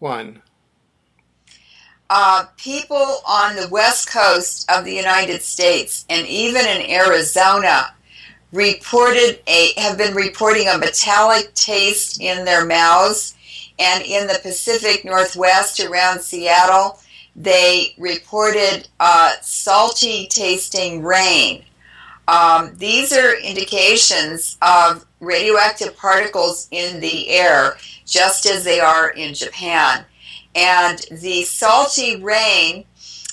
One. People on the west coast of the United States and even in Arizona have been reporting a metallic taste in their mouths, and in the Pacific Northwest around Seattle, they reported salty tasting rain. These are indications of radioactive particles in the air, just as they are in Japan. And the salty rain,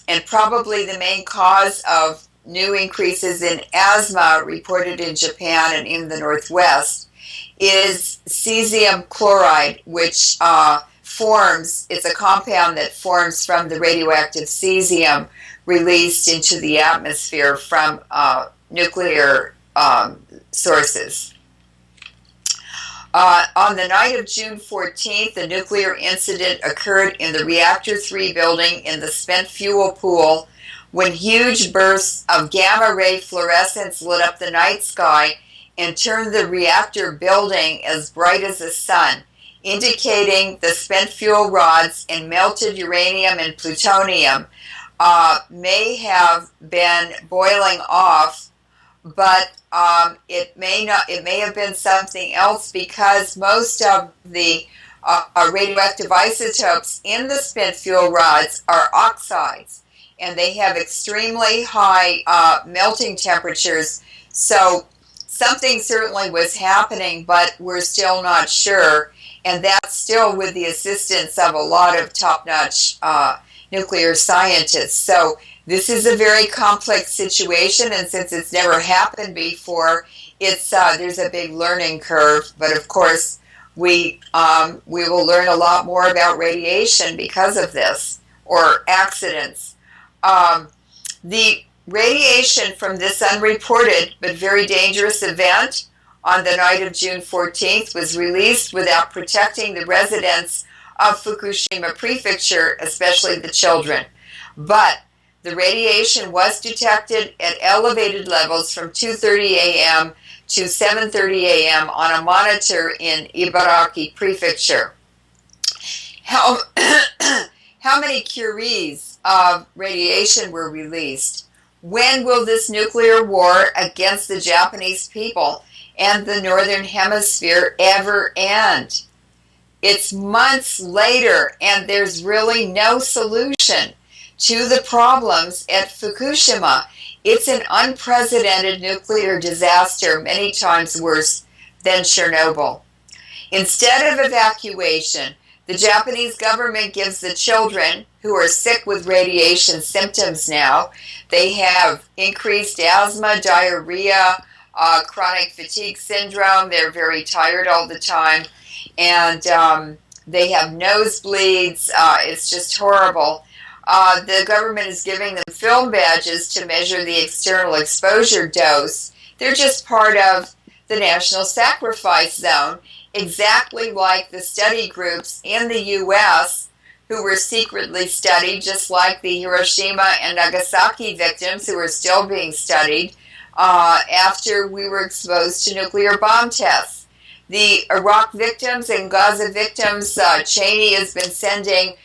and probably the main cause of new increases in asthma reported in Japan and in the Northwest, is cesium chloride, which it's a compound that forms from the radioactive cesium released into the atmosphere from nuclear sources. On the night of June 14th, a nuclear incident occurred in the Reactor 3 building in the spent fuel pool when huge bursts of gamma-ray fluorescence lit up the night sky and turned the reactor building as bright as the sun, indicating the spent fuel rods and melted uranium and plutonium may have been boiling off, but it may have been something else, because most of the radioactive isotopes in the spent fuel rods are oxides, and they have extremely high melting temperatures. So something certainly was happening, but we're still not sure, and that's still with the assistance of a lot of top-notch nuclear scientists. So this is a very complex situation, and since it's never happened before, there's a big learning curve. But of course, we will learn a lot more about radiation because of this, or accidents. The radiation from this unreported but very dangerous event on the night of June 14th was released without protecting the residents of Fukushima Prefecture, especially the children. But the radiation was detected at elevated levels from 2:30 a.m. to 7:30 a.m. on a monitor in Ibaraki Prefecture. How many curies of radiation were released? When will this nuclear war against the Japanese people and the Northern Hemisphere ever end? It's months later, and there's really no solution to the problems at Fukushima. It's an unprecedented nuclear disaster, many times worse than Chernobyl. Instead of evacuation, the Japanese government gives the children who are sick with radiation symptoms now. They have increased asthma, diarrhea, chronic fatigue syndrome. They're very tired all the time, and they have nosebleeds. It's just horrible. The government is giving them film badges to measure the external exposure dose. They're just part of the national sacrifice zone, exactly like the study groups in the U.S. who were secretly studied, just like the Hiroshima and Nagasaki victims who are still being studied after we were exposed to nuclear bomb tests. The Iraq victims and Gaza victims, Cheney has been sending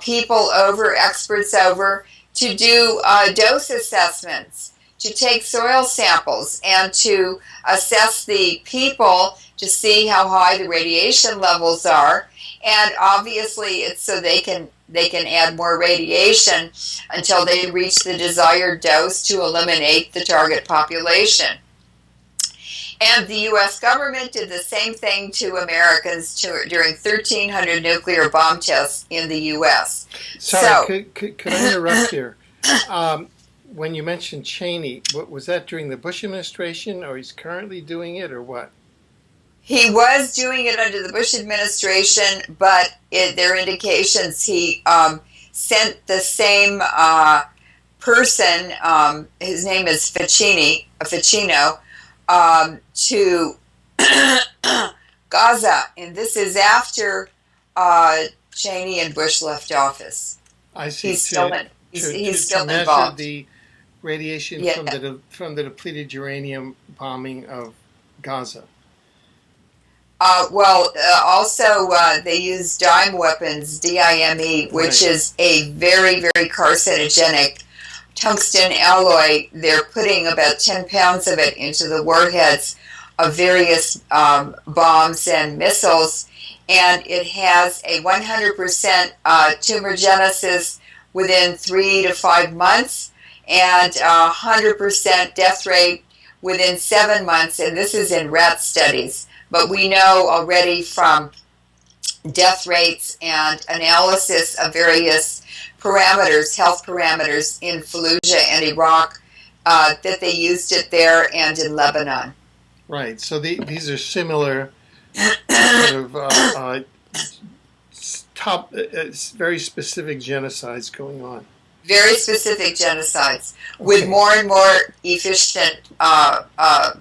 people over, experts over, to do dose assessments, to take soil samples, and to assess the people to see how high the radiation levels are. And obviously it's so they can add more radiation until they reach the desired dose to eliminate the target population. And the U.S. government did the same thing to Americans during 1,300 nuclear bomb tests in the U.S. Sorry, could I interrupt here? When you mentioned Cheney, was that during the Bush administration, or he's currently doing it, or what? He was doing it under the Bush administration, but there are indications he sent the same person, his name is Ficino, to Gaza, and this is after Cheney and Bush left office. I see. He's still to measure involved. The radiation from the depleted uranium bombing of Gaza. Also, they use dime weapons, DIME, which is a very, very carcinogenic tungsten alloy. They're putting about 10 pounds of it into the warheads of various bombs and missiles, and it has a 100% tumorigenesis within 3 to 5 months and 100% death rate within 7 months, and this is in rat studies. But we know already from death rates and analysis of various parameters, health parameters in Fallujah and Iraq, that they used it there and in Lebanon. Right. So these are similar sort of very specific genocides going on. Very specific genocides with more and more efficient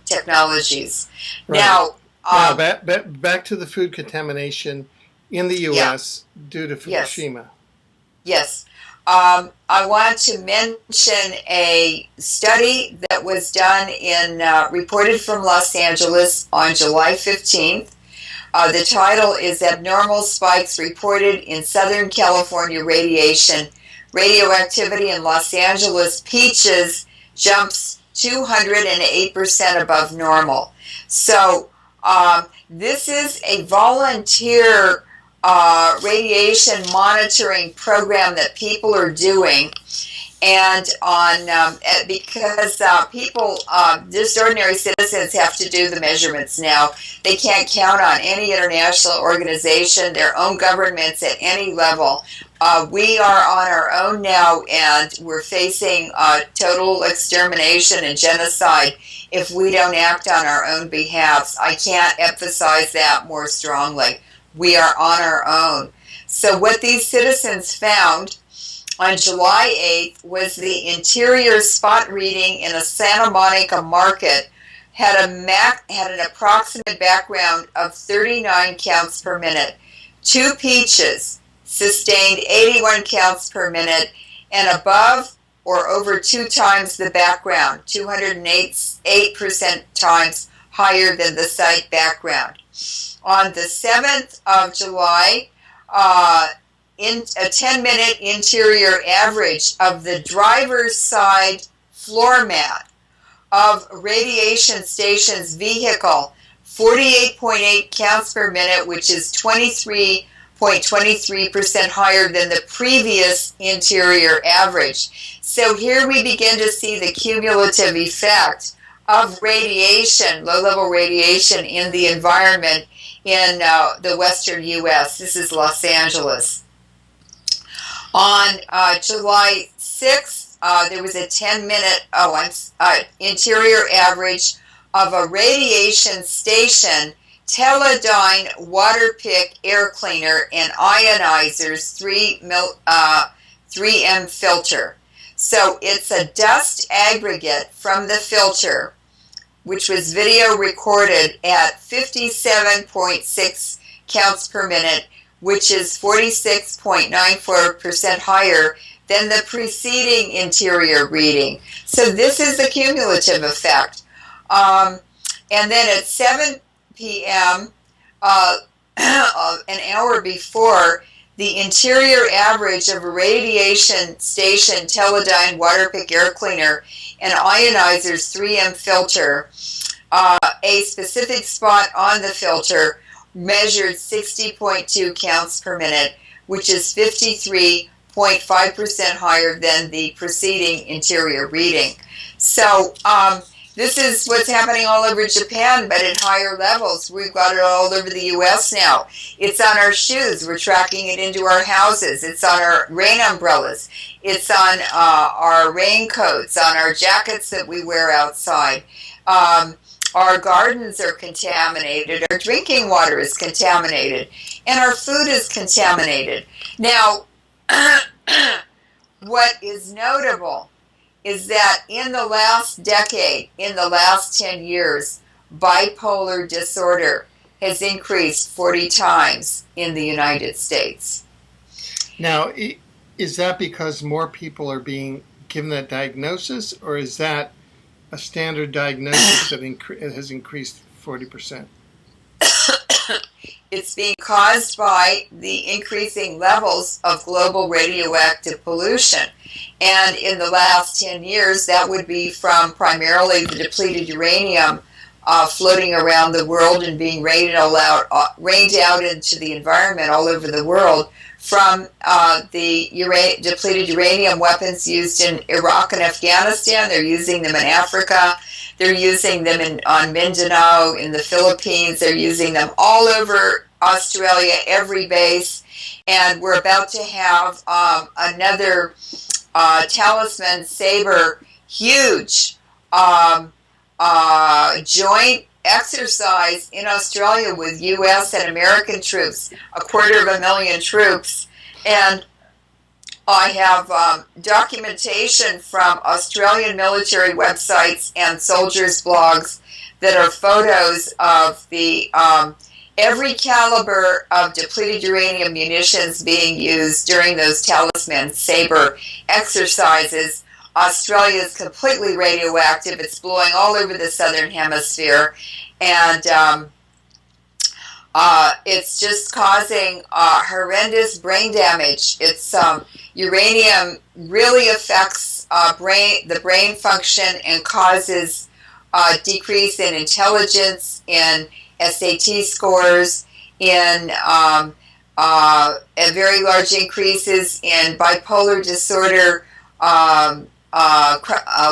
technologies. Right. Now, back to the food contamination in the U.S. due to Fukushima. Yes. I want to mention a study that was done reported from Los Angeles on July 15th. The title is Abnormal Spikes Reported in Southern California Radiation. Radioactivity in Los Angeles Peaches jumps 208% above normal. So this is a volunteer radiation monitoring program that people are doing, and because people, just ordinary citizens, have to do the measurements now. They can't count on any international organization, their own governments at any level. We are on our own now, and we're facing total extermination and genocide if we don't act on our own behalves. I can't emphasize that more strongly. We are on our own. So what these citizens found on July 8th was the interior spot reading in a Santa Monica market had an approximate background of 39 counts per minute. 2 peaches sustained 81 counts per minute and above or over 2 times the background, 208% times higher than the site background. On the 7th of July, in a 10-minute interior average of the driver's side floor mat of radiation station's vehicle, 48.8 counts per minute, which is 23.23% higher than the previous interior average. So here we begin to see the cumulative effect of radiation, low-level radiation in the environment in the western U.S. This is Los Angeles. On July 6th, there was a 10-minute interior average of a radiation station Teledyne water pick air cleaner and ionizer's 3M filter. So it's a dust aggregate from the filter, which was video recorded at 57.6 counts per minute, which is 46.94% higher than the preceding interior reading. So this is the cumulative effect. And then at 7 p.m., an hour before, the interior average of a radiation station Teledyne water pick air cleaner and ionizer's 3M filter, a specific spot on the filter measured 60.2 counts per minute, which is 53.5% higher than the preceding interior reading. So this is what's happening all over Japan, but at higher levels. We've got it all over the U.S. now. It's on our shoes. We're tracking it into our houses. It's on our rain umbrellas. It's on our raincoats, on our jackets that we wear outside. Our gardens are contaminated. Our drinking water is contaminated. And our food is contaminated. Now, what is notable is that in the last decade, in the last 10 years, bipolar disorder has increased 40 times in the United States. Now, is that because more people are being given that diagnosis, or is that a standard diagnosis that has increased 40%? it's being caused by the increasing levels of global radioactive pollution. And in the last 10 years, that would be from primarily the depleted uranium floating around the world and being rained out into the environment all over the world, from the depleted uranium weapons used in Iraq and Afghanistan. They're using them in Africa. They're using them on Mindanao, in the Philippines. They're using them all over Australia, every base. And we're about to have another Talisman Sabre huge joint exercise in Australia with U.S. and American troops, 250,000 troops. And I have documentation from Australian military websites and soldiers' blogs that are photos of the every caliber of depleted uranium munitions being used during those Talisman Sabre exercises. Australia is completely radioactive. It's blowing all over the southern hemisphere, and it's just causing horrendous brain damage. It's uranium really affects the brain function and causes decrease in intelligence, in SAT scores, in very large increases in bipolar disorder.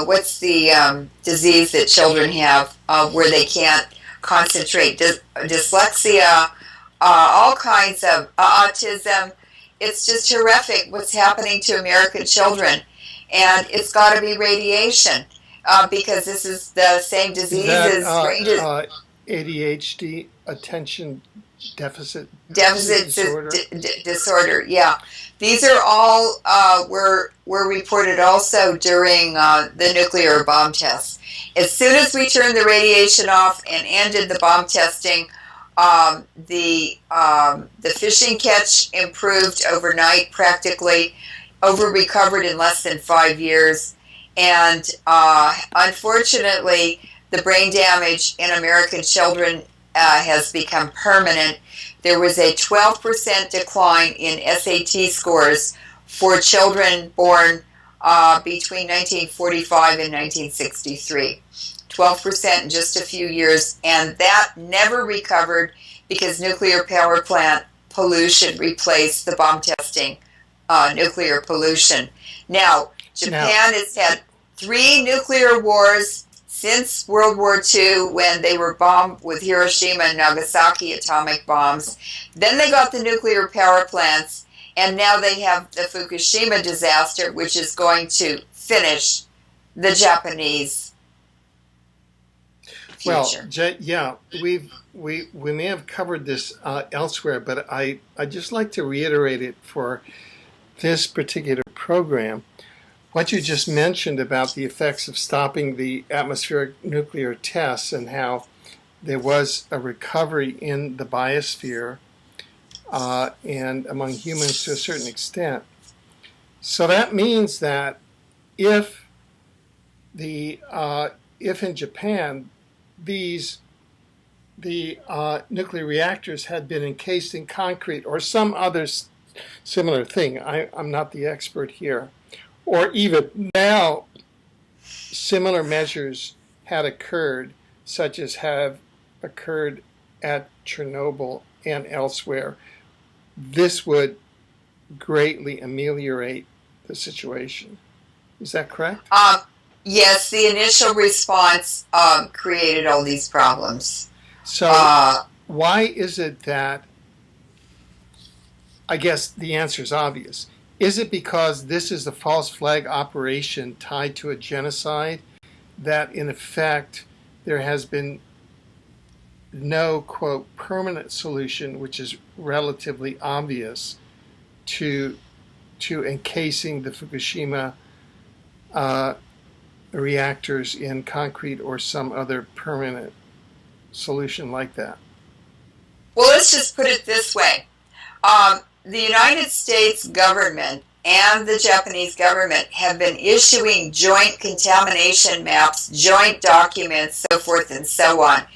What's the disease that children have where they can't concentrate? Dyslexia, all kinds of autism. It's just horrific what's happening to American children. And it's got to be radiation because this is the same disease as ADHD, attention deficit disorder. Yeah, these are all were reported also during the nuclear bomb tests. As soon as we turned the radiation off and ended the bomb testing, the fishing catch improved overnight, practically over-recovered in less than 5 years, and unfortunately, the brain damage in American children has become permanent. There was a 12% decline in SAT scores for children born between 1945 and 1963. 12% in just a few years, and that never recovered because nuclear power plant pollution replaced the bomb testing nuclear pollution. Now, Japan has had 3 nuclear wars since World War II, when they were bombed with Hiroshima and Nagasaki atomic bombs. Then they got the nuclear power plants, and now they have the Fukushima disaster, which is going to finish the Japanese future. Well, yeah, we may have covered this elsewhere, but I'd just like to reiterate it for this particular program. What you just mentioned about the effects of stopping the atmospheric nuclear tests and how there was a recovery in the biosphere and among humans to a certain extent. So that means that if in Japan the nuclear reactors had been encased in concrete or some other similar thing, I'm not the expert here, or even now, similar measures had occurred, such as have occurred at Chernobyl and elsewhere, this would greatly ameliorate the situation. Is that correct? Yes, the initial response created all these problems. So why is it that, I guess the answer is obvious. Is it because this is a false flag operation tied to a genocide that, in effect, there has been no, quote, permanent solution, which is relatively obvious, to encasing the Fukushima reactors in concrete or some other permanent solution like that? Well, let's just put it this way. The United States government and the Japanese government have been issuing joint contamination maps, joint documents, so forth and so on.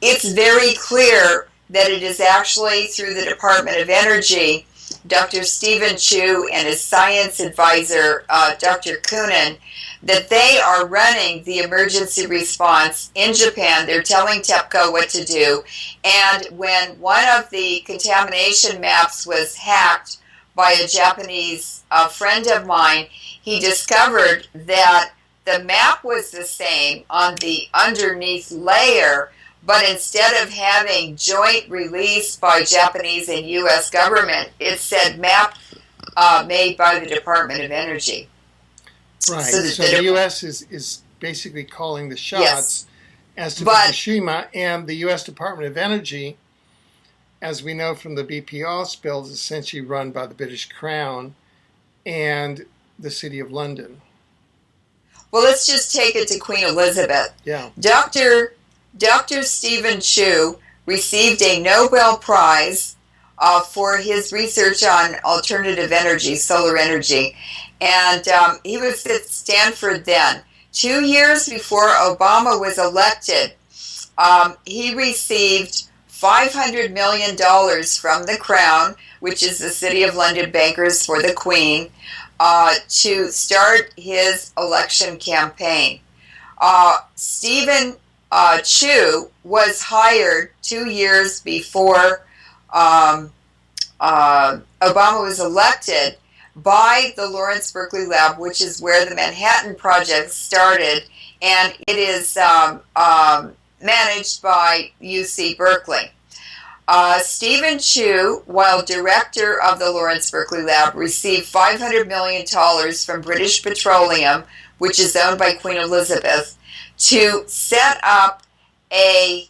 It's very clear that it is actually through the Department of Energy, Dr. Stephen Chu and his science advisor, Dr. Kunin, that they are running the emergency response in Japan. They're telling TEPCO what to do. And when one of the contamination maps was hacked by a Japanese friend of mine, he discovered that the map was the same on the underneath layer, but instead of having joint release by Japanese and U.S. government, it said map made by the Department of Energy. Right. So the U.S. is basically calling the shots as to Fukushima, and the U.S. Department of Energy, as we know from the BP oil spill, is essentially run by the British Crown and the City of London. Well, let's just take it to Queen Elizabeth. Yeah. Dr. Stephen Chu received a Nobel Prize for his research on alternative energy, solar energy. And he was at Stanford then. 2 years before Obama was elected, he received $500 million from the Crown, which is the City of London bankers for the Queen, to start his election campaign. Stephen Chu was hired 2 years before Obama was elected by the Lawrence Berkeley Lab, which is where the Manhattan Project started, and it is managed by UC Berkeley. Stephen Chu, while director of the Lawrence Berkeley Lab, received $500 million from British Petroleum, which is owned by Queen Elizabeth, to set up a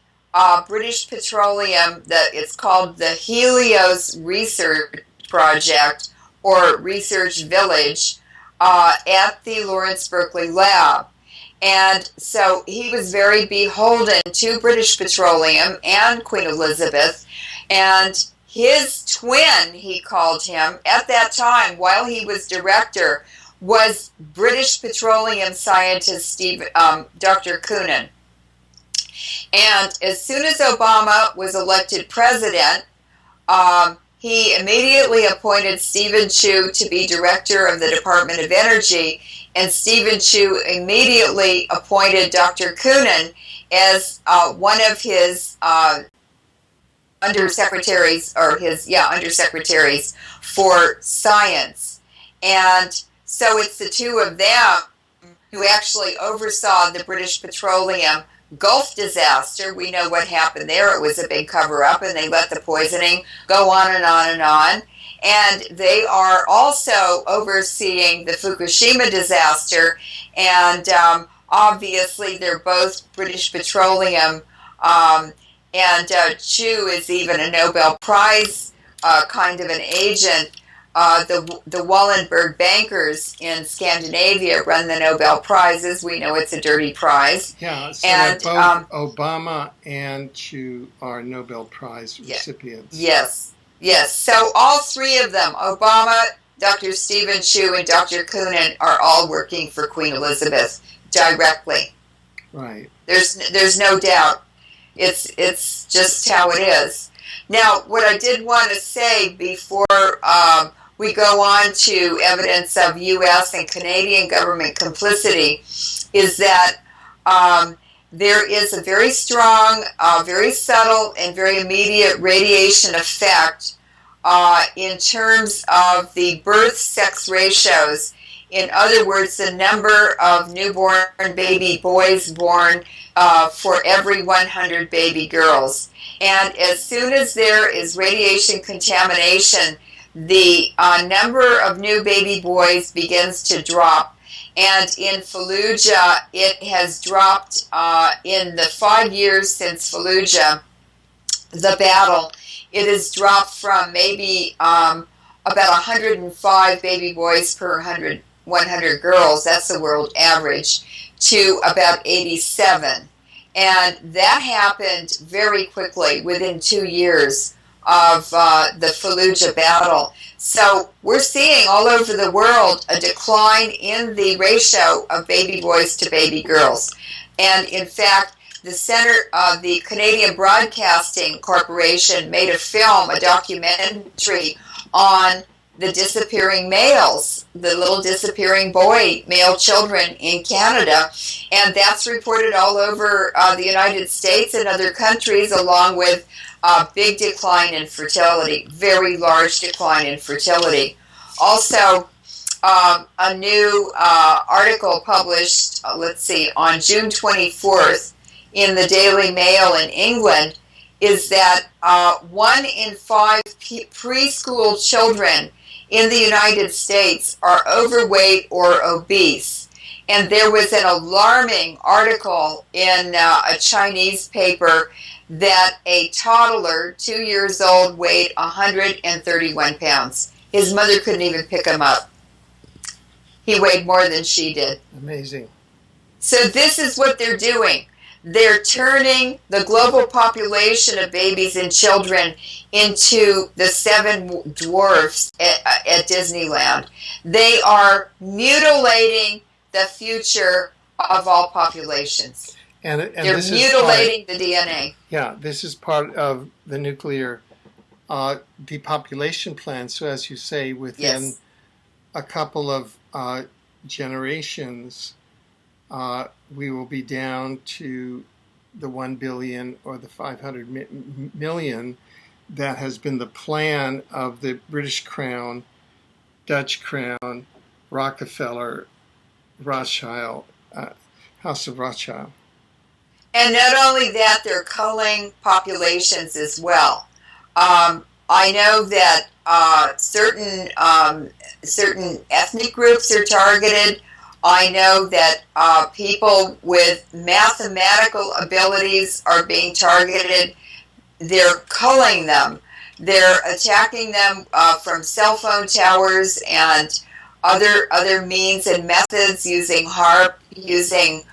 British Petroleum, it's called the Helios Research Project, or Research Village, at the Lawrence Berkeley Lab. And so he was very beholden to British Petroleum and Queen Elizabeth, and his twin, he called him, at that time, while he was director, was British Petroleum scientist Dr. Kunin. And as soon as Obama was elected president, he immediately appointed Stephen Chu to be director of the Department of Energy, and Stephen Chu immediately appointed Dr. Kunin as one of his undersecretaries, undersecretaries for science. And so it's the two of them who actually oversaw the British Petroleum Gulf disaster. We know what happened there. It was a big cover-up, and they let the poisoning go on and on and on. And they are also overseeing the Fukushima disaster, and obviously they're both British Petroleum, and Chu is even a Nobel Prize kind of an agent. The Wallenberg bankers in Scandinavia run the Nobel Prizes. We know it's a dirty prize. Yeah, so and both Obama and Chu are Nobel Prize recipients. Yes. So all three of them, Obama, Dr. Stephen Chu, and Dr. Kunin, are all working for Queen Elizabeth directly. Right. There's no doubt. It's just how it is. Now, what I did want to say before we go on to evidence of U.S. and Canadian government complicity is that there is a very strong, very subtle, and very immediate radiation effect in terms of the birth-sex ratios. In other words, the number of newborn baby boys born for every 100 baby girls. And as soon as there is radiation contamination, the number of new baby boys begins to drop. And in Fallujah, it has dropped in the 5 years since Fallujah, the battle. It has dropped from maybe about 105 baby boys per 100 girls, that's the world average, to about 87. And that happened very quickly, within 2 years of the Fallujah battle. So we're seeing all over the world a decline in the ratio of baby boys to baby girls. And in fact, the Canadian Broadcasting Corporation made a film, a documentary on the disappearing males, the little disappearing male children in Canada, and that's reported all over the United States and other countries, along with a big decline in fertility, very large decline in fertility. Also, a new article published, on June 24th in the Daily Mail in England is that 1 in 5 preschool children in the United States are overweight or obese. And there was an alarming article in a Chinese paper that a toddler, 2 years old, weighed 131 pounds. His mother couldn't even pick him up. He weighed more than she did. Amazing. So this is what they're doing. They're turning the global population of babies and children into the 7 dwarfs at Disneyland. They are mutilating the future of all populations. And they're mutilating the DNA. Yeah, this is part of the nuclear depopulation plan. So as you say, within a couple of generations, we will be down to the 1 billion or the 500 million that has been the plan of the British Crown, Dutch Crown, Rockefeller, Rothschild, House of Rothschild. And not only that, they're culling populations as well. I know that certain ethnic groups are targeted. I know that people with mathematical abilities are being targeted. They're culling them. They're attacking them from cell phone towers and other means and methods, using HAARP, using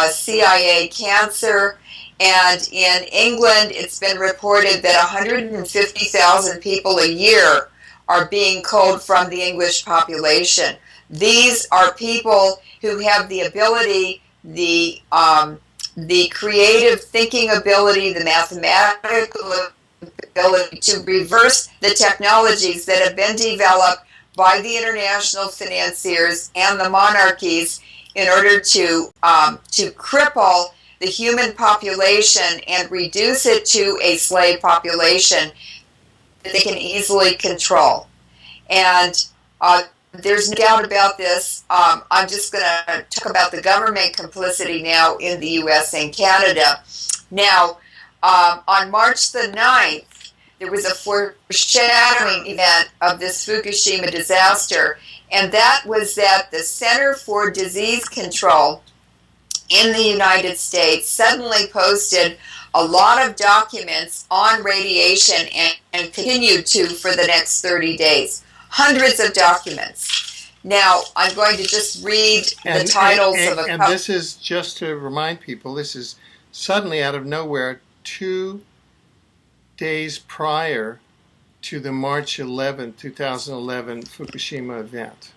CIA cancer. And in England, it's been reported that 150,000 people a year are being culled from the English population. These are people who have the ability, the creative thinking ability, the mathematical ability to reverse the technologies that have been developed by the international financiers and the monarchies in order to cripple the human population and reduce it to a slave population that they can easily control. And there's no doubt about this. I'm just going to talk about the government complicity now in the U.S. and Canada. Now, on March the 9th, there was a foreshadowing event of this Fukushima disaster, and that was that the Center for Disease Control in the United States suddenly posted a lot of documents on radiation and continued to for the next 30 days. Hundreds of documents. Now, I'm going to just read the titles of a couple. And this is, just to remind people, this is suddenly out of nowhere 2 days prior to the March 11, 2011 Fukushima event.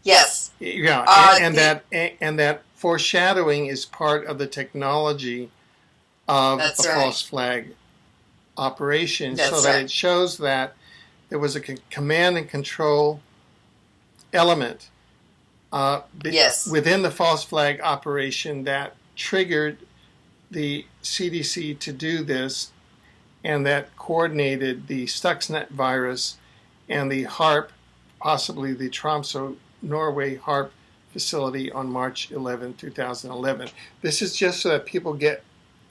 Yes. Yeah, and that foreshadowing is part of the technology of a false flag operation, so that it shows that there was a command and control element within the false flag operation that triggered the CDC to do this, and that coordinated the Stuxnet virus and the HAARP, possibly the Tromsø, Norway HAARP facility on March 11, 2011. This is just so that people get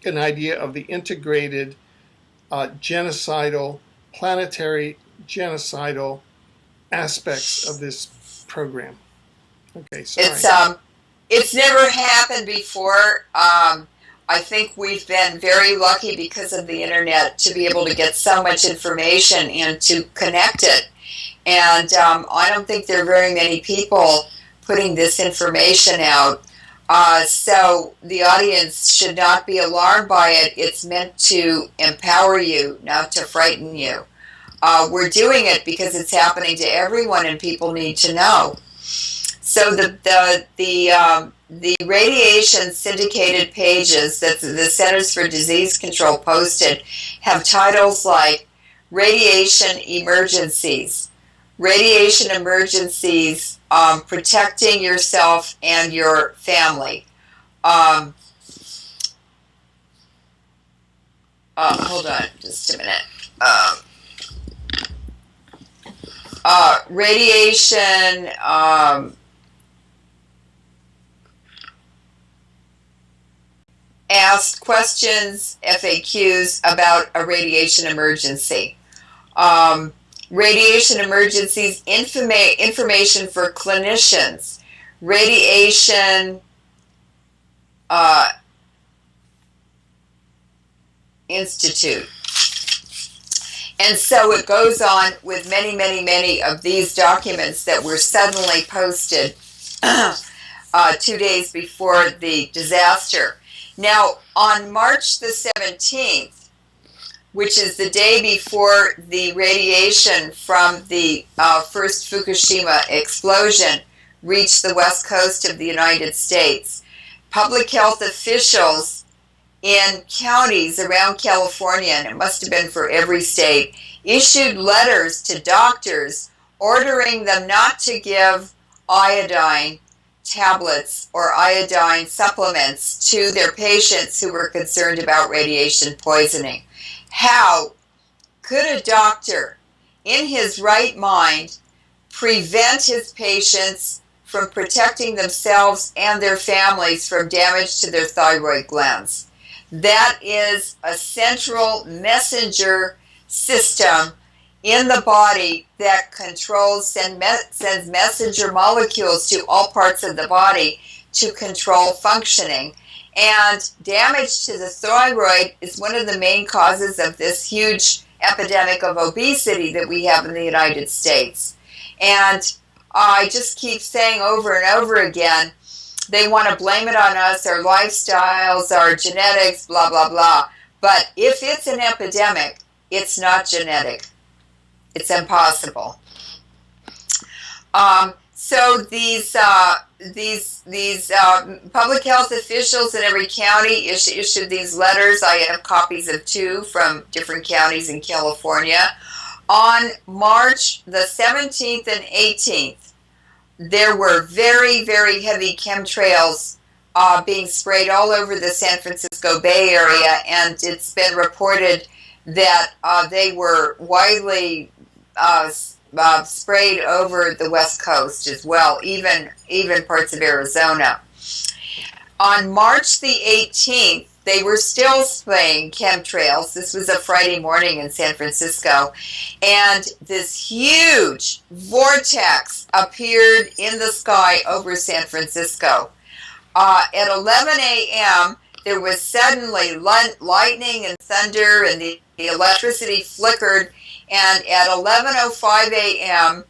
an idea of the integrated genocidal, planetary genocidal aspects of this program. Okay, sorry. It's never happened before. I think we've been very lucky because of the internet to be able to get so much information and to connect it. And I don't think there are very many people putting this information out. So the audience should not be alarmed by it. It's meant to empower you, not to frighten you. We're doing it because it's happening to everyone and people need to know. So the radiation syndicated pages that the Centers for Disease Control posted have titles like Radiation Emergencies, Protecting Yourself and Your Family. Hold on just a minute. Radiation, asked questions, FAQs about a radiation emergency. Radiation emergencies, information for clinicians, radiation institute. And so it goes on with many, many, many of these documents that were suddenly posted 2 days before the disaster. Now, on March the 17th, which is the day before the radiation from the first Fukushima explosion reached the west coast of the United States, public health officials in counties around California, and it must have been for every state, issued letters to doctors ordering them not to give iodine tablets or iodine supplements to their patients who were concerned about radiation poisoning. How could a doctor in his right mind prevent his patients from protecting themselves and their families from damage to their thyroid glands? That is a central messenger system in the body that controls, sends messenger molecules to all parts of the body to control functioning. And damage to the thyroid is one of the main causes of this huge epidemic of obesity that we have in the United States. And I just keep saying over and over again, they want to blame it on us, our lifestyles, our genetics, blah, blah, blah. But if it's an epidemic, it's not genetic. It's impossible. So these public health officials in every county issued these letters. I have copies of 2 from different counties in California. On March the 17th and 18th, there were very, very heavy chemtrails being sprayed all over the San Francisco Bay Area, and it's been reported that they were widely sprayed over the West Coast as well, even parts of Arizona. On March the 18th, they were still spraying chemtrails. This was a Friday morning in San Francisco. And this huge vortex appeared in the sky over San Francisco. At 11 a.m., there was suddenly lightning and thunder, and the electricity flickered. And at 11:05 a.m.,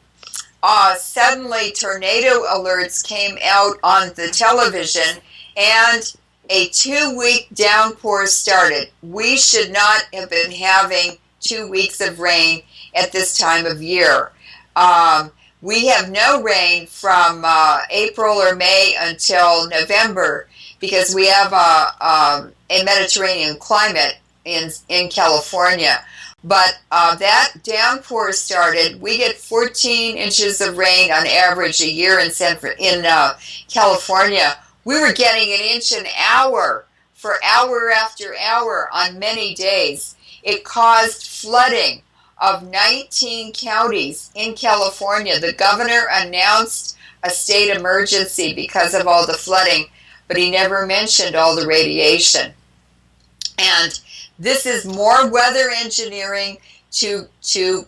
suddenly tornado alerts came out on the television, and a 2-week downpour started. We should not have been having 2 weeks of rain at this time of year. We have no rain from April or May until November because we have a Mediterranean climate in California. But that downpour started. We get 14 inches of rain on average a year in California. We were getting an inch an hour for hour after hour on many days. It caused flooding of 19 counties in California. The governor announced a state emergency because of all the flooding, but he never mentioned all the radiation. And this is more weather engineering to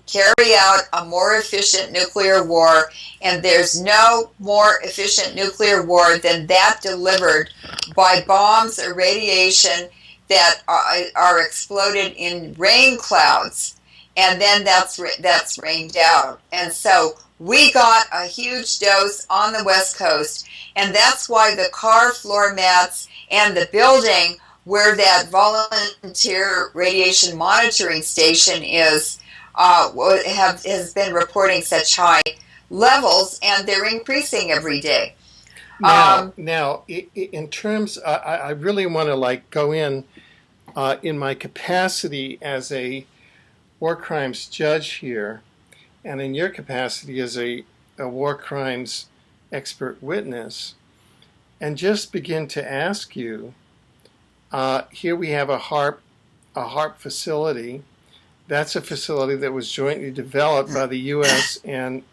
carry out a more efficient nuclear war, and there's no more efficient nuclear war than that delivered by bombs or radiation that are exploded in rain clouds, and then that's rained out. And so we got a huge dose on the West Coast, and that's why the car floor mats and the building where that volunteer radiation monitoring station is has been reporting such high levels, and they're increasing every day. In terms, I really want to go in my capacity as a war crimes judge here, and in your capacity as a war crimes expert witness, and just begin to ask you. Here we have a HARP facility. That's a facility that was jointly developed by the U.S. and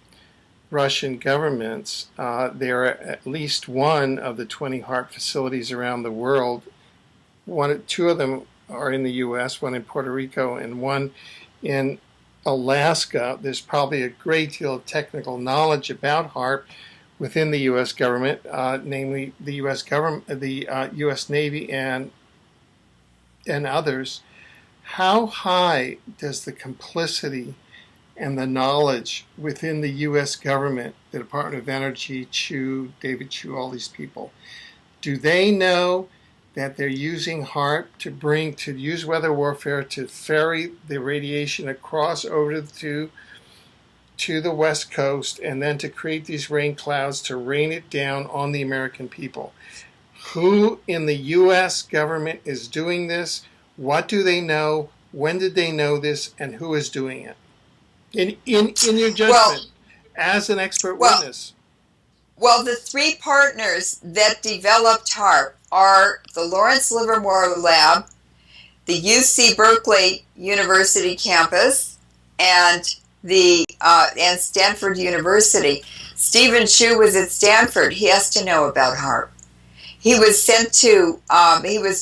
Russian governments. There are at least one of the 20 HARP facilities around the world. Two of them are in the U.S., one in Puerto Rico and one in Alaska. There's probably a great deal of technical knowledge about HARP within the U.S. government, namely the U.S. government, the U.S. Navy, and others. How high does the complicity and the knowledge within the U.S. government, the Department of Energy, David Chu, all these people, do they know that they're using HARP to use weather warfare to ferry the radiation across over to the West Coast and then to create these rain clouds to rain it down on the American people? Who in the U.S. government is doing this? What do they know? When did they know this? And who is doing it? In your judgment, as an expert witness. Well, the three partners that developed HARP are the Lawrence Livermore Lab, the UC Berkeley University campus, and Stanford University. Stephen Chu was at Stanford. He has to know about HARP. He was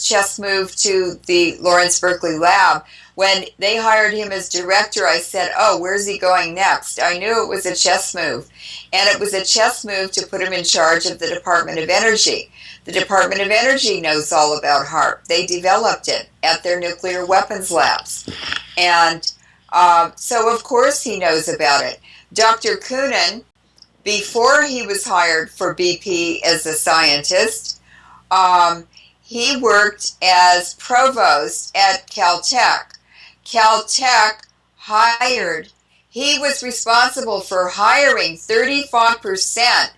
just moved to the Lawrence Berkeley Lab. When they hired him as director, I said, oh, where's he going next? I knew it was a chess move. And it was a chess move to put him in charge of the Department of Energy. The Department of Energy knows all about HARP. They developed it at their nuclear weapons labs. And so, of course, he knows about it. Dr. Coonan, before he was hired for BP as a scientist, he worked as provost at Caltech. Caltech he was responsible for hiring 35%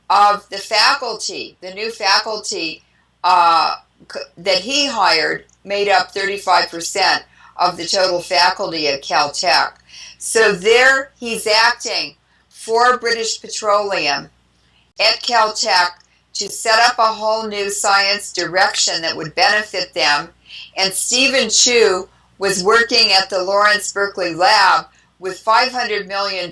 of the faculty. The new faculty that he hired made up 35% of the total faculty at Caltech. So there he's acting for British Petroleum at Caltech to set up a whole new science direction that would benefit them. And Stephen Chu was working at the Lawrence Berkeley Lab with $500 million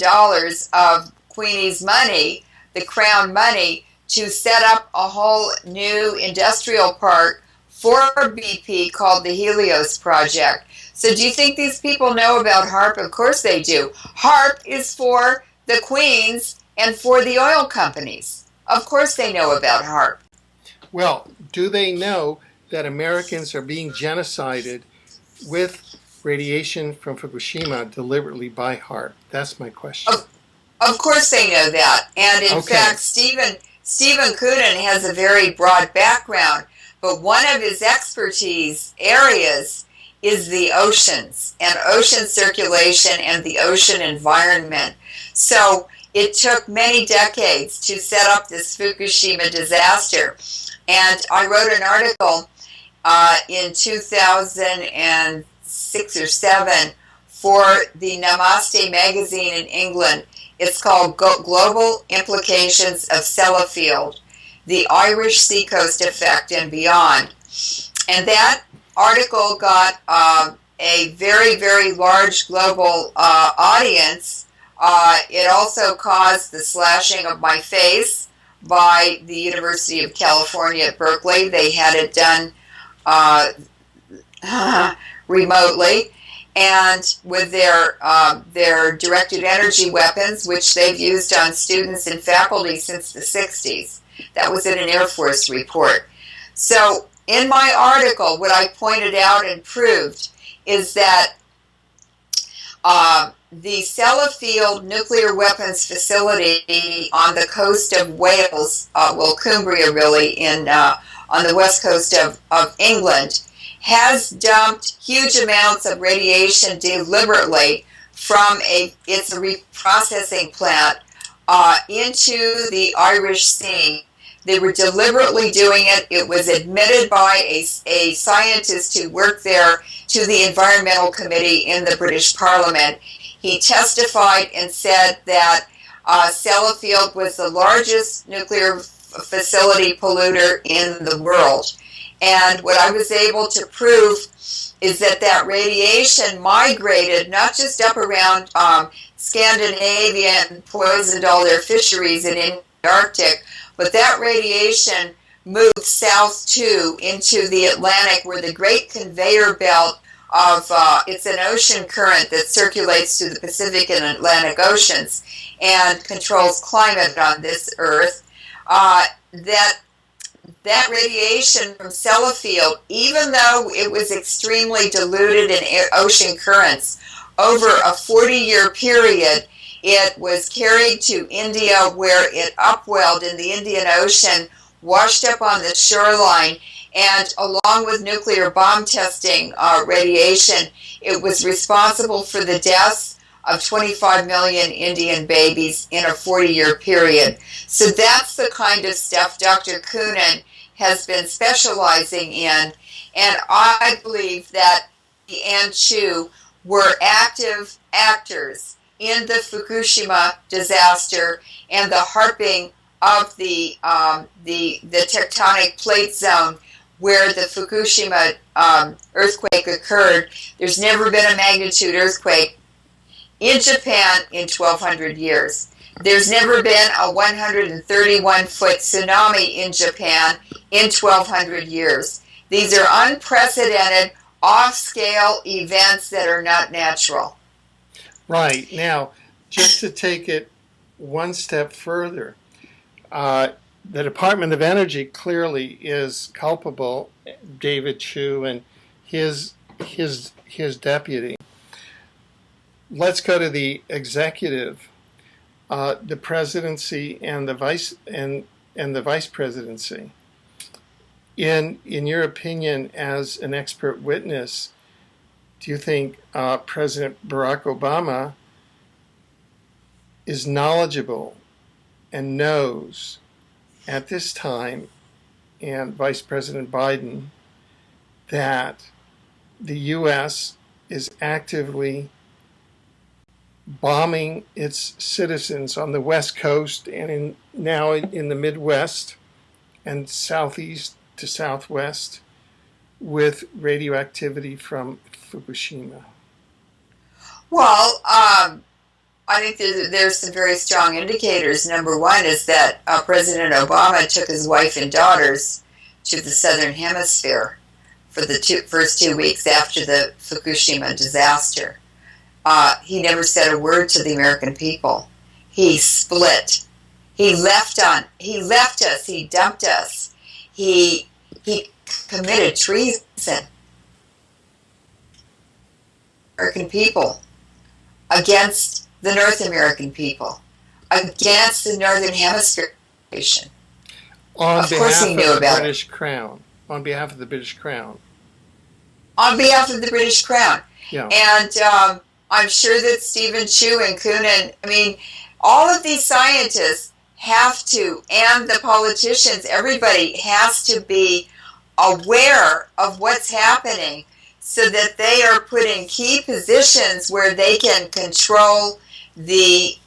of Queenie's money, the Crown money, to set up a whole new industrial park for BP called the Helios Project. So do you think these people know about HARP? Of course they do. HARP is for the Queens and for the oil companies. Of course they know about HARP. Well, do they know that Americans are being genocided with radiation from Fukushima deliberately by HARP? That's my question. Of course they know that. And in fact, Stephen Coonan has a very broad background, but one of his expertise areas is the oceans and ocean circulation and the ocean environment. So it took many decades to set up this Fukushima disaster. And I wrote an article in 2006 or 7 for the Namaste magazine in England. It's called Global Implications of Sellafield, the Irish Seacoast Effect and Beyond. And that article got a very, very large global audience. It also caused the slashing of my face by the University of California at Berkeley. They had it done remotely, and with their directed energy weapons, which they've used on students and faculty since the 60s. That was in an Air Force report. So in my article, what I pointed out and proved is that the Sellafield nuclear weapons facility on the coast of Wales, Cumbria really, on the west coast of England, has dumped huge amounts of radiation deliberately from it's a reprocessing plant into the Irish Sea. They were deliberately doing it. It was admitted by a scientist who worked there to the Environmental Committee in the British Parliament. He testified and said that Sellafield was the largest nuclear facility polluter in the world. And what I was able to prove is that that radiation migrated not just up around Scandinavia and poisoned all their fisheries in the Arctic, but that radiation moved south too into the Atlantic, where the great conveyor belt of it's an ocean current that circulates through the Pacific and Atlantic Oceans and controls climate on this Earth. That radiation from Sellafield, even though it was extremely diluted in ocean currents, over a 40-year period, it was carried to India, where it upwelled in the Indian Ocean, washed up on the shoreline, and along with nuclear bomb testing radiation, it was responsible for the deaths of 25 million Indian babies in a 40-year period. So that's the kind of stuff Dr. Coonan has been specializing in, and I believe that the Anchu were active actors in the Fukushima disaster and the harping of the tectonic plate zone where the Fukushima earthquake occurred. There's never been a magnitude earthquake in Japan in 1,200 years. There's never been a 131-foot tsunami in Japan in 1,200 years. These are unprecedented, off-scale events that are not natural. Right. Now, just to take it one step further, the Department of Energy clearly is culpable, David Chu and his deputy. Let's go to the executive, the presidency and the vice presidency. In your opinion, as an expert witness, do you think President Barack Obama is knowledgeable and knows at this time, and Vice President Biden, that the U.S. is actively bombing its citizens on the West Coast and now in the Midwest and Southeast to Southwest with radioactivity from Fukushima? Well, I think there's some very strong indicators. Number one is that President Obama took his wife and daughters to the Southern Hemisphere for the first 2 weeks after the Fukushima disaster. He never said a word to the American people. He split. He left us. He dumped us. He committed treason. American people against the North American people, against the Northern Hemisphere nation. Of course he knew about British Crown. On behalf of the British Crown. On behalf of the British Crown. Yeah. And I'm sure that Stephen Chu and Coonan, I mean, all of these scientists have to, and the politicians, everybody has to be aware of what's happening so that they are put in key positions where they can control the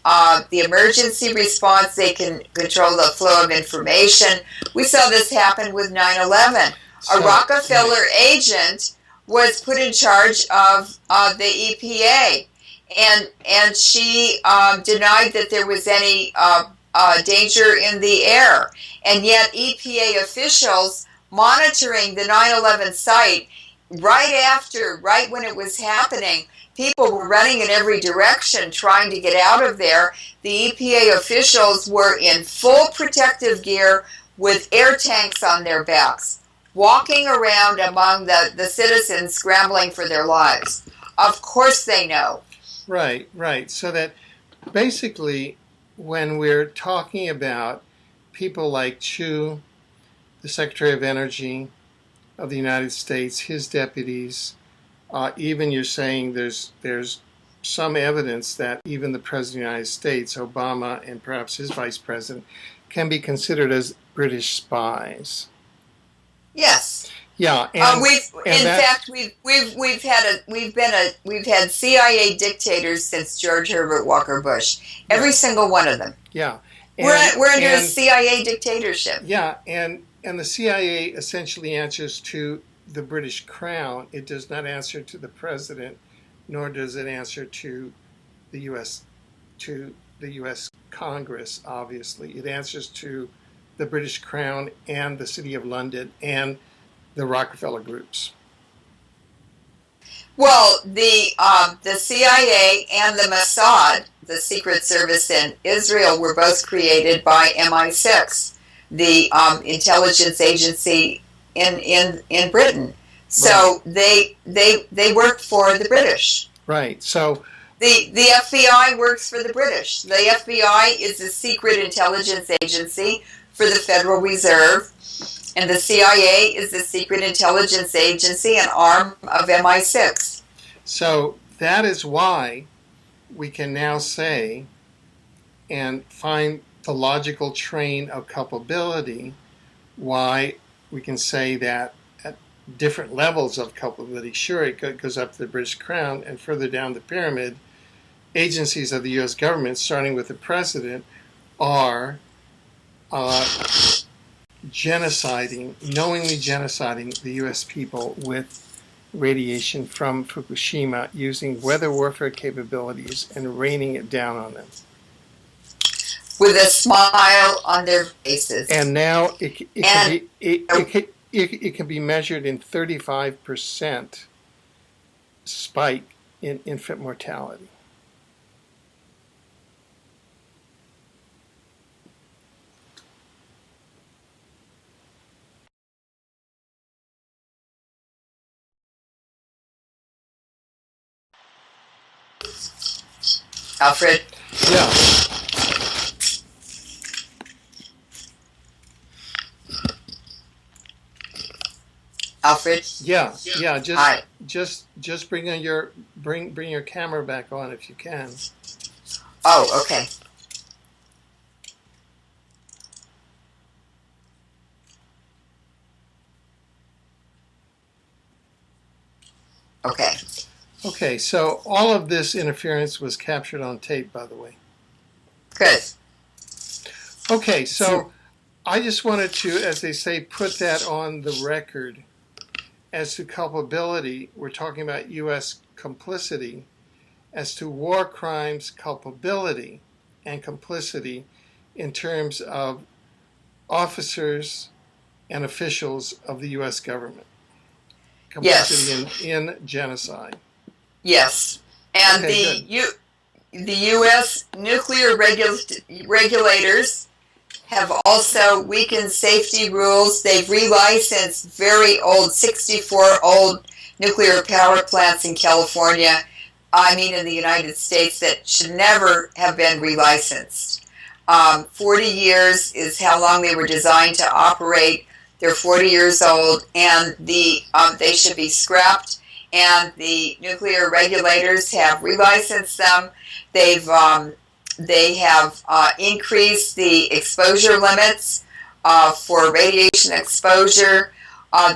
emergency response, they can control the flow of information. We saw this happen with 9/11. A Rockefeller agent was put in charge of the EPA, and she denied that there was any danger in the air. And yet EPA officials monitoring the 9/11 site right when it was happening, people were running in every direction trying to get out of there. The EPA officials were in full protective gear with air tanks on their backs, walking around among the citizens scrambling for their lives. Of course they know. Right. So that basically when we're talking about people like Chu, the Secretary of Energy of the United States, his deputies, even you're saying there's some evidence that even the President of the United States, Obama, and perhaps his Vice President, can be considered as British spies. Yes. Yeah, we've had CIA dictators since George Herbert Walker Bush. Every single one of them. Yeah. We're under a CIA dictatorship. Yeah, and the CIA essentially answers to the British Crown. It does not answer to the President, nor does it answer to the U.S. Congress. Obviously, it answers to the British Crown and the City of London and the Rockefeller groups. Well, the CIA and the Mossad, the Secret Service in Israel, were both created by MI6, the intelligence agency in Britain. So right. they work for the British. Right. So the FBI works for the British. The FBI is the secret intelligence agency for the Federal Reserve, and the CIA is the secret intelligence agency and arm of MI6. So that is why we can now say and find the logical train of culpability, why we can say that at different levels of culpability, sure, it goes up to the British Crown, and further down the pyramid, agencies of the U.S. government, starting with the President, are knowingly genociding the U.S. people with radiation from Fukushima, using weather warfare capabilities and raining it down on them. With a smile on their faces. And now it can be measured in 35% spike in infant mortality. Alfred? Yeah. Alfred? Yeah. Hi. Just bring your camera back on if you can. Oh, okay. Okay. Okay, so all of this interference was captured on tape, by the way. Good. Okay, so I just wanted to, as they say, put that on the record. As to culpability, we're talking about U.S. complicity. As to war crimes, culpability and complicity in terms of officers and officials of the U.S. government. Complicity in genocide. Yes, and okay, the U.S. nuclear regulators have also weakened safety rules. They've relicensed very old, 64 old nuclear power plants in California, in the United States, that should never have been relicensed. 40 years is how long they were designed to operate. They're 40 years old, and they should be scrapped. And the nuclear regulators have relicensed them. They have increased the exposure limits for radiation exposure.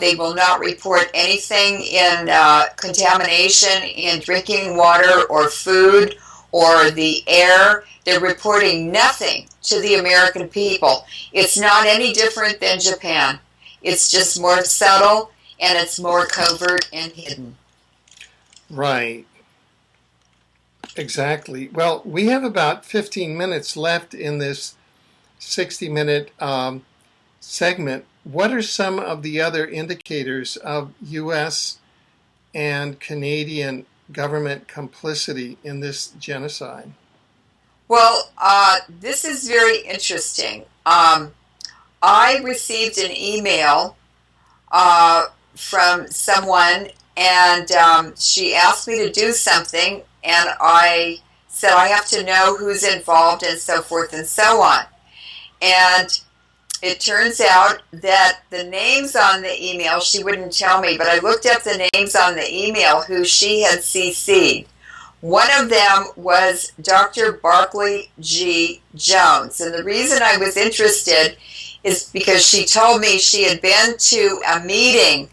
They will not report anything in contamination in drinking water or food or the air. They're reporting nothing to the American people. It's not any different than Japan. It's just more subtle, and it's more covert and hidden. Right. Exactly. Well, we have about 15 minutes left in this 60-minute segment. What are some of the other indicators of U.S. and Canadian government complicity in this genocide? Well, this is very interesting. I received an email from someone, and she asked me to do something, and I said I have to know who's involved and so forth and so on. And it turns out that the names on the email, she wouldn't tell me, but I looked up the names on the email who she had CC'd One of them was Dr. Barclay G. Jones. And the reason I was interested is because she told me she had been to a meeting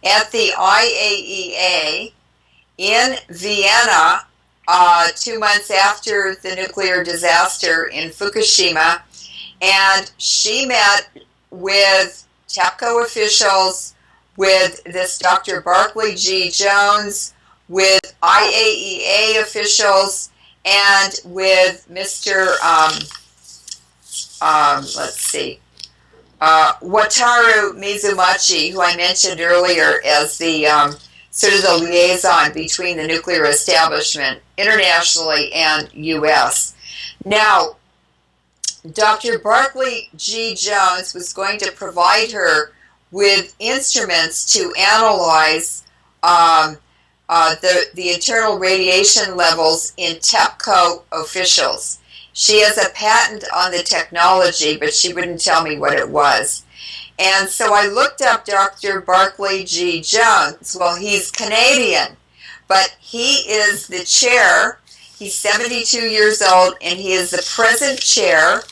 at the IAEA in Vienna 2 months after the nuclear disaster in Fukushima, and she met with TEPCO officials, with this Dr. Barclay G. Jones, with IAEA officials, and with Mr. Wataru Mizumachi, who I mentioned earlier as the sort of the liaison between the nuclear establishment internationally and U.S. Now, Dr. Barclay G. Jones was going to provide her with instruments to analyze the internal radiation levels in TEPCO officials. She has a patent on the technology, but she wouldn't tell me what it was. And so I looked up Dr. Barclay G. Jones. Well, he's Canadian, but he is the chair. He's 72 years old, and he is the present chair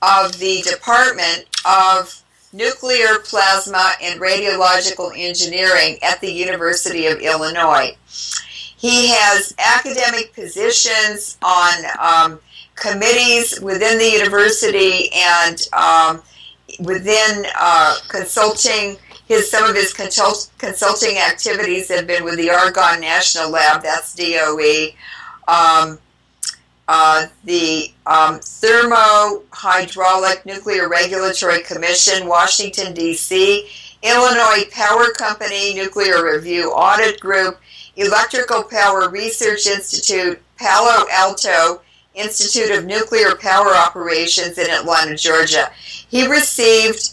of the Department of Nuclear, Plasma, and Radiological Engineering at the University of Illinois. He has academic positions on committees within the university and within consulting. Some of his consulting activities have been with the Argonne National Lab, that's DOE, the Thermohydraulic Nuclear Regulatory Commission, Washington, D.C., Illinois Power Company Nuclear Review Audit Group, Electrical Power Research Institute, Palo Alto Institute of Nuclear Power Operations in Atlanta, Georgia. He received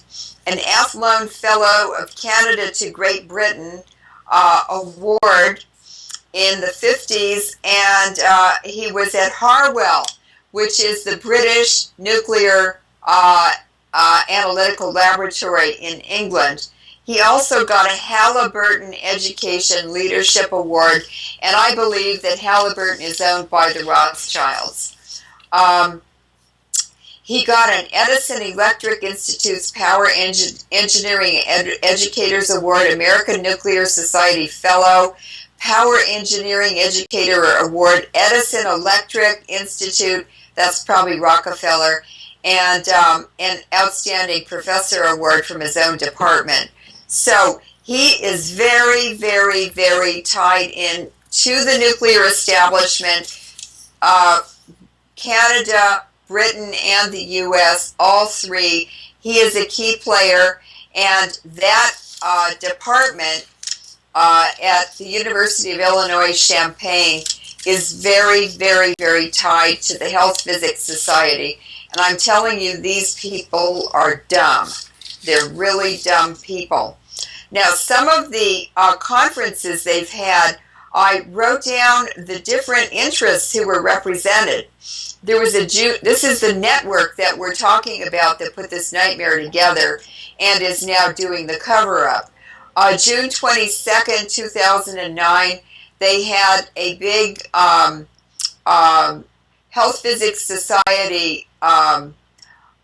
an Athlone Fellow of Canada to Great Britain award in the 50s, and he was at Harwell, which is the British Nuclear Analytical Laboratory in England. He also got a Halliburton Education Leadership Award, and I believe that Halliburton is owned by the Rothschilds. He got an Edison Electric Institute's Power Engineering Educators Award, American Nuclear Society Fellow, Power Engineering Educator Award, Edison Electric Institute, that's probably Rockefeller, and an Outstanding Professor Award from his own department. So he is very, very, very tied in to the nuclear establishment. Canada, Britain, and the U.S., all three. He is a key player, and that department at the University of Illinois Champaign is very, very, very tied to the Health Physics Society. And I'm telling you, these people are dumb. They're really dumb people. Now, some of the conferences they've had, I wrote down the different interests who were represented. There was this is the network that we're talking about that put this nightmare together and is now doing the cover-up. June 22nd, 2009, they had a big Health Physics Society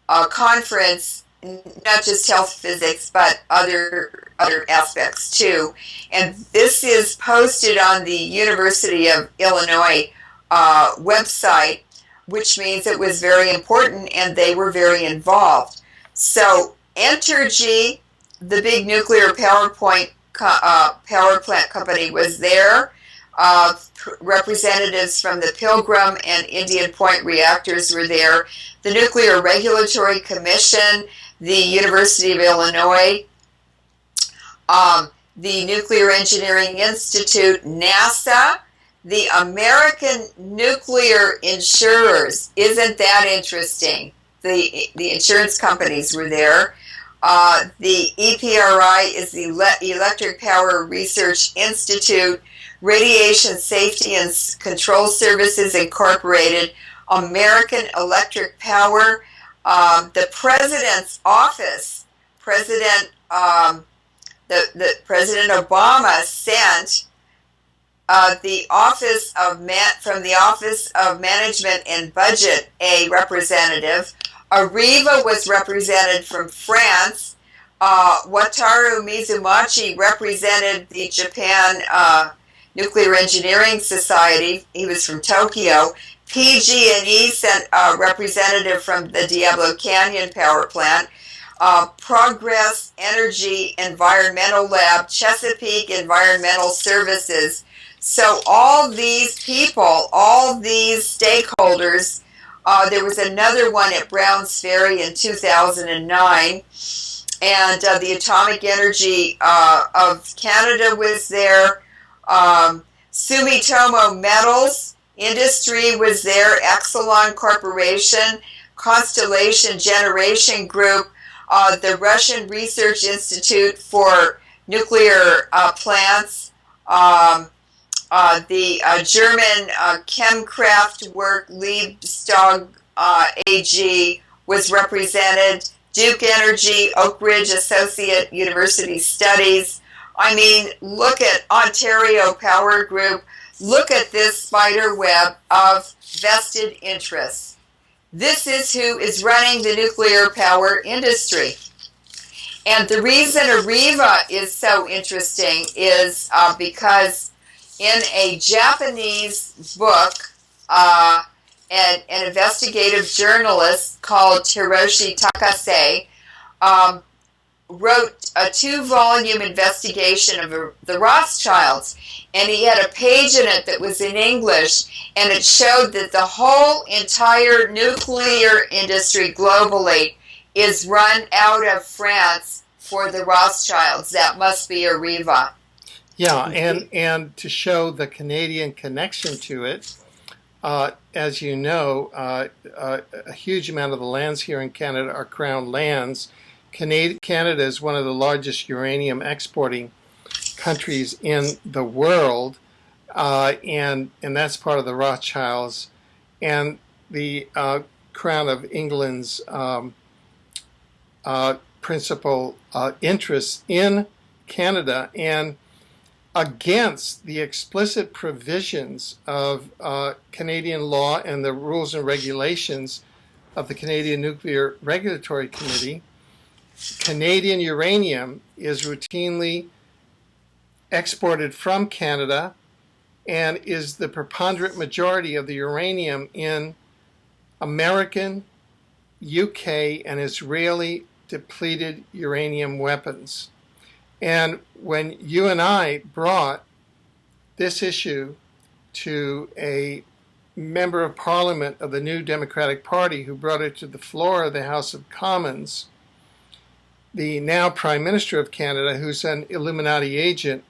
conference, not just health physics, but other aspects too. And this is posted on the University of Illinois website, which means it was very important and they were very involved. So Entergy, the big nuclear power plant company, was there. Representatives from the Pilgrim and Indian Point reactors were there. The Nuclear Regulatory Commission, the University of Illinois, the Nuclear Engineering Institute, NASA, the American Nuclear Insurers. Isn't that interesting? The insurance companies were there. The EPRI is the Electric Power Research Institute, Radiation Safety and Control Services Incorporated, American Electric Power, the President's Office. President Obama sent from the Office of Management and Budget, a representative. Areva was represented from France. Wataru Mizumachi represented the Japan Nuclear Engineering Society. He was from Tokyo. PG&E sent a representative from the Diablo Canyon Power Plant. Progress Energy Environmental Lab, Chesapeake Environmental Services. So all these people, all these stakeholders, there was another one at Browns Ferry in 2009, and the Atomic Energy of Canada was there. Sumitomo Metals Industry was there, Exelon Corporation, Constellation Generation Group, the Russian Research Institute for Nuclear Plants, the German Chemkraft Work Liebstog AG was represented, Duke Energy, Oak Ridge Associate University Studies. I mean, look at Ontario Power Group. Look at this spider web of vested interests. This is who is running the nuclear power industry. And the reason Areva is so interesting is because in a Japanese book, an investigative journalist called Hiroshi Takase wrote a 2-volume investigation of the Rothschilds, and he had a page in it that was in English, and it showed that the whole entire nuclear industry globally is run out of France for the Rothschilds. That must be Areva. Yeah, and to show the Canadian connection to it, as you know, a huge amount of the lands here in Canada are Crown lands. Canada is one of the largest uranium exporting countries in the world, and that's part of the Rothschilds and the Crown of England's principal interests in Canada, and against the explicit provisions of Canadian law and the rules and regulations of the Canadian Nuclear Regulatory Committee. Canadian uranium is routinely exported from Canada and is the preponderant majority of the uranium in American, UK, and Israeli depleted uranium weapons. And when you and I brought this issue to a member of Parliament of the New Democratic Party who brought it to the floor of the House of Commons, the now Prime Minister of Canada, who's an Illuminati agent,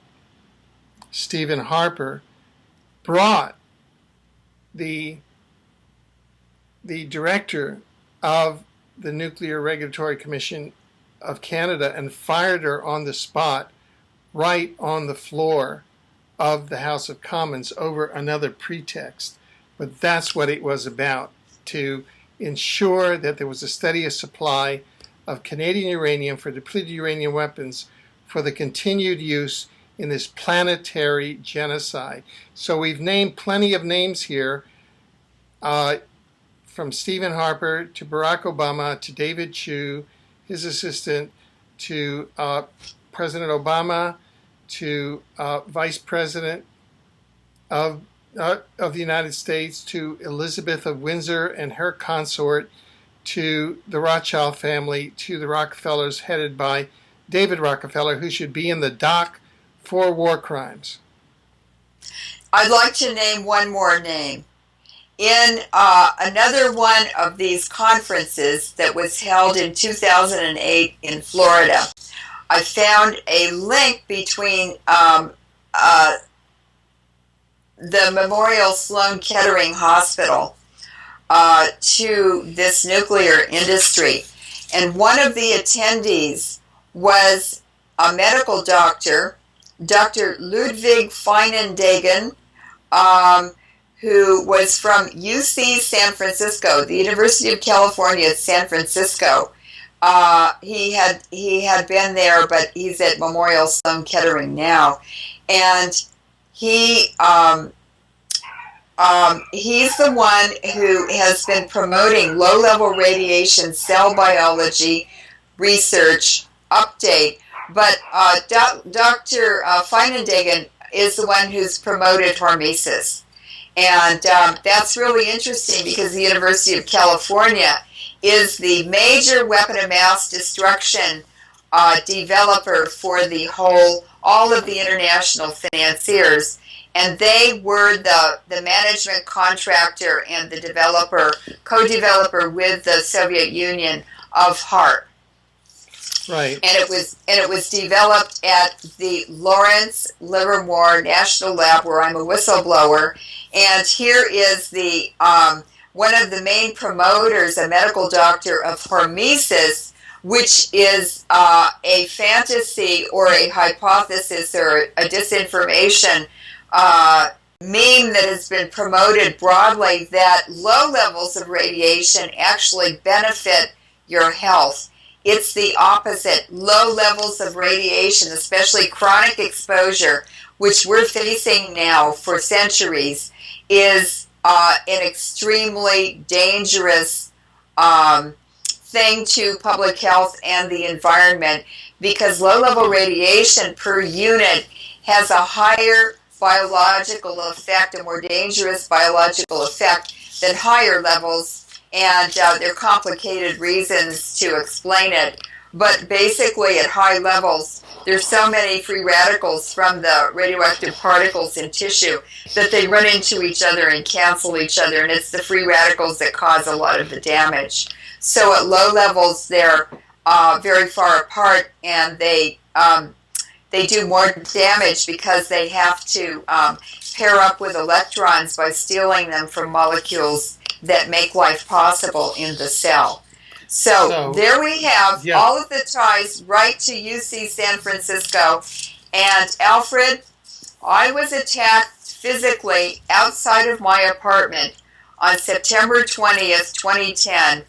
Stephen Harper, brought the director of the Nuclear Regulatory Commission of Canada and fired her on the spot, right on the floor of the House of Commons over another pretext. But that's what it was about, to ensure that there was a steady supply of Canadian uranium for depleted uranium weapons for the continued use in this planetary genocide. So we've named plenty of names here, from Stephen Harper to Barack Obama to David Chu, his assistant, to President Obama, to Vice President of the United States, to Elizabeth of Windsor and her consort, to the Rothschild family, to the Rockefellers headed by David Rockefeller, who should be in the dock for war crimes. I'd like to name one more name. In another one of these conferences that was held in 2008 in Florida, I found a link between the Memorial Sloan Kettering Hospital to this nuclear industry. And one of the attendees was a medical doctor, Dr. Ludwig Feinendegen, who was from UC San Francisco, the University of California at San Francisco. He had been there, but he's at Memorial Sloan Kettering now. And He he's the one who has been promoting low-level radiation cell biology research update. But Dr. Feinendegen is the one who's promoted hormesis. And that's really interesting because the University of California is the major weapon of mass destruction developer for all of the international financiers. And they were the management contractor and the developer, co-developer with the Soviet Union of HAARP. Right. And it was developed at the Lawrence Livermore National Lab, where I'm a whistleblower. And here is the one of the main promoters, a medical doctor of hormesis, which is a fantasy or a hypothesis or a disinformation meme that has been promoted broadly that low levels of radiation actually benefit your health. It's the opposite. Low levels of radiation, especially chronic exposure, which we're facing now for centuries, is an extremely dangerous thing to public health and the environment, because low-level radiation per unit has a higher biological effect, a more dangerous biological effect than higher levels. And there are complicated reasons to explain it. But basically, at high levels, there's so many free radicals from the radioactive particles in tissue that they run into each other and cancel each other. And it's the free radicals that cause a lot of the damage. So at low levels, they're very far apart, and they do more damage because they have to pair up with electrons by stealing them from molecules that make life possible in the cell. So there we have all of the ties right to UC San Francisco. And Alfred, I was attacked physically outside of my apartment on September 20th, 2010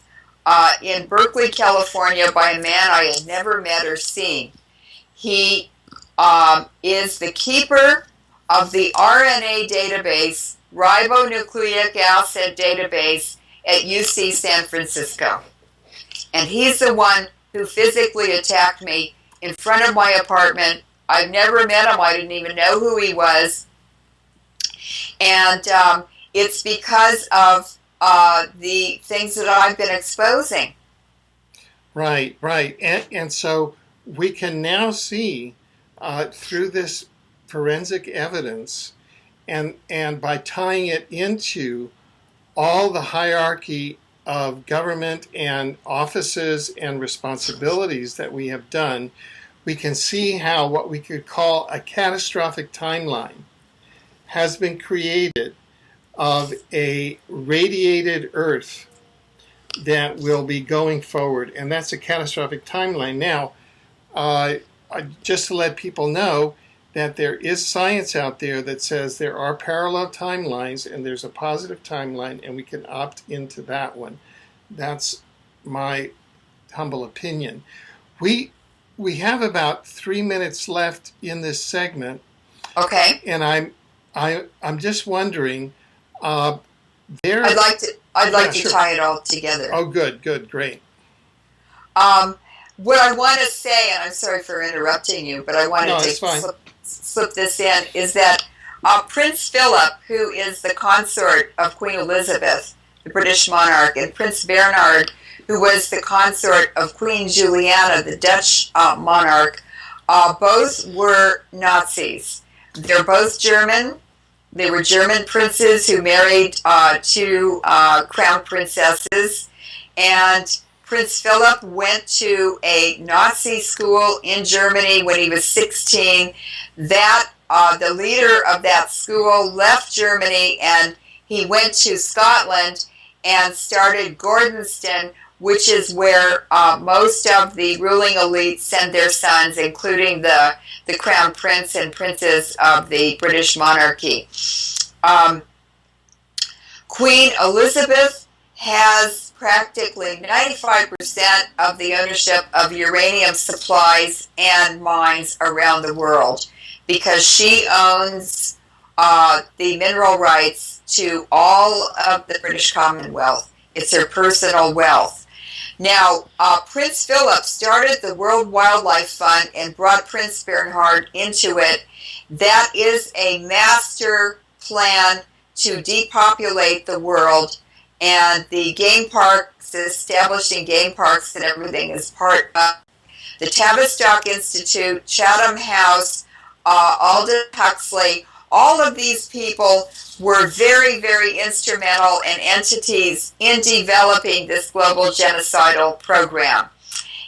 in Berkeley, California by a man I had never met or seen. He is the keeper of the RNA database, ribonucleic acid database at UC San Francisco. And he's the one who physically attacked me in front of my apartment. I've never met him. I didn't even know who he was. And it's because of the things that I've been exposing. Right. And so we can now see through this forensic evidence and by tying it into all the hierarchy of government and offices and responsibilities that we have done, we can see how what we could call a catastrophic timeline has been created of a radiated Earth that will be going forward. And that's a catastrophic timeline. Now, just to let people know that there is science out there that says there are parallel timelines and there's a positive timeline, and we can opt into that one. That's my humble opinion. We have about 3 minutes left in this segment. Okay. And I'm just wondering, I'd like to tie it all together. Oh, good, great. What I want to say, and I'm sorry for interrupting you, but I wanted to slip this in, is that Prince Philip, who is the consort of Queen Elizabeth, the British monarch, and Prince Bernhard, who was the consort of Queen Juliana, the Dutch monarch, both were Nazis. They're both German. They were German princes who married two crown princesses, and Prince Philip went to a Nazi school in Germany when he was 16. The leader of that school left Germany, and he went to Scotland and started Gordonston, which is where most of the ruling elite send their sons, including the crown prince and princes of the British monarchy. Queen Elizabeth has practically 95% of the ownership of uranium supplies and mines around the world, because she owns the mineral rights to all of the British Commonwealth. It's her personal wealth. Now, Prince Philip started the World Wildlife Fund and brought Prince Bernhard into it. That is a master plan to depopulate the world, and the game parks, establishing game parks and everything is part of the Tavistock Institute, Chatham House, Aldous Huxley. All of these people were very, very instrumental and entities in developing this global genocidal program.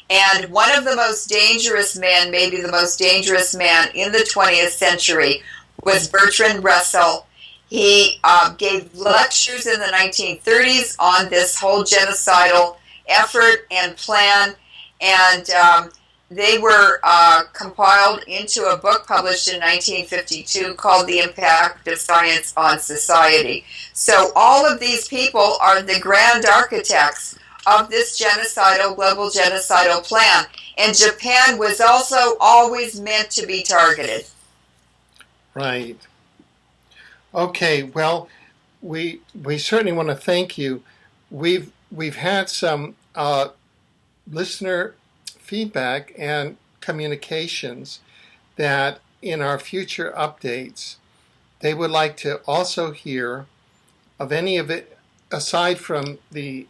And one of the most dangerous men, maybe the most dangerous man in the 20th century, was Bertrand Russell. He gave lectures in the 1930s on this whole genocidal effort and plan, and they were compiled into a book published in 1952 called The Impact of Science on Society. So all of these people are the grand architects of this global genocidal plan. And Japan was also always meant to be targeted. Right. Okay, well, we certainly want to thank you. We've had some listener feedback and communications that in our future updates, they would like to also hear of any of it, aside from the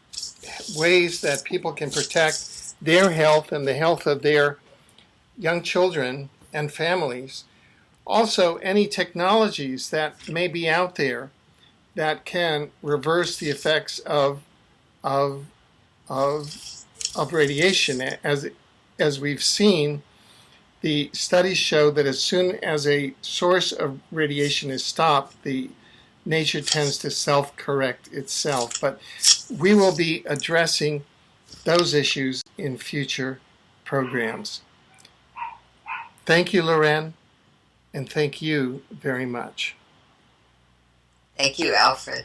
ways that people can protect their health and the health of their young children and families. Also, any technologies that may be out there that can reverse the effects of radiation. As we've seen, the studies show that as soon as a source of radiation is stopped, the nature tends to self-correct itself. But we will be addressing those issues in future programs. Thank you, Loren, and thank you very much. Thank you, Alfred.